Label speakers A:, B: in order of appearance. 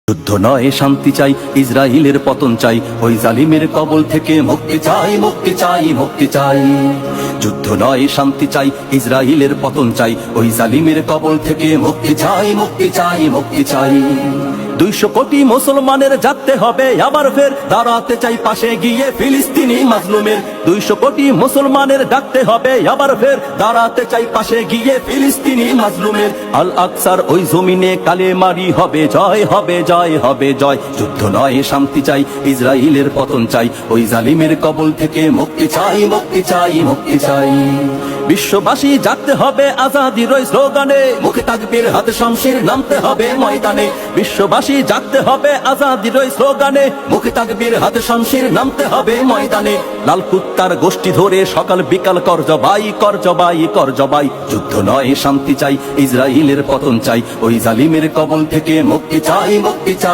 A: যুদ্ধ নয় শান্তি চাই, ইসরায়েলের পতন চাই, ওই জালিমের কবল থেকে মুক্তি চাই, মুক্তি চাই, মুক্তি চাই। যুদ্ধ নয় শান্তি চাই, ইসরায়েলের পতন চাই, ওই জালিমের কবল থেকে মুক্তি চাই, মুক্তি চাই, মুক্তি চাই। 200 কোটি মুসলমানের জাগতে হবে আবার ফের, দাঁড়াতে চাই পাশে গিয়ে ফিলিস্তিনি মাজলুমের। 200 কোটি মুসলমানের ডাকতে হবে আবার ফের, দাঁড়াতে চাই পাশে গিয়ে ফিলিস্তিনি মাজলুমের। আল আকসার ওই জমিনে কালেমারি হবে জয়, হবে জয়, হবে জয়। যুদ্ধ নয় শান্তি চাই, ইসরায়েলের পতন চাই, ওই জালিমের কবল থেকে মুক্তি চাই, মুক্তি চাই, মুক্তি চাই। বিশ্ববাসী জাগতে হবে আজাদির ওই স্লোগানে, মুখে তাকবীর হাতে শমশির, নামতে হবে ময়দানে। বিশ্ববাসী জাগতে হবে আজাদির ওই স্লোগানে, মুখে তাকবীর হাতে শমশির, নামতে হবে ময়দানে। লাল কুত্তার গোষ্ঠী ধরে সকাল বিকাল কর জবাই, কর জবাই, কর জবাই। যুদ্ধ নয় শান্তি চাই, ইসরায়েলের পতন চাই, ওই জালিমের কবল থেকে মুক্তি চাই, মুক্তি চাই।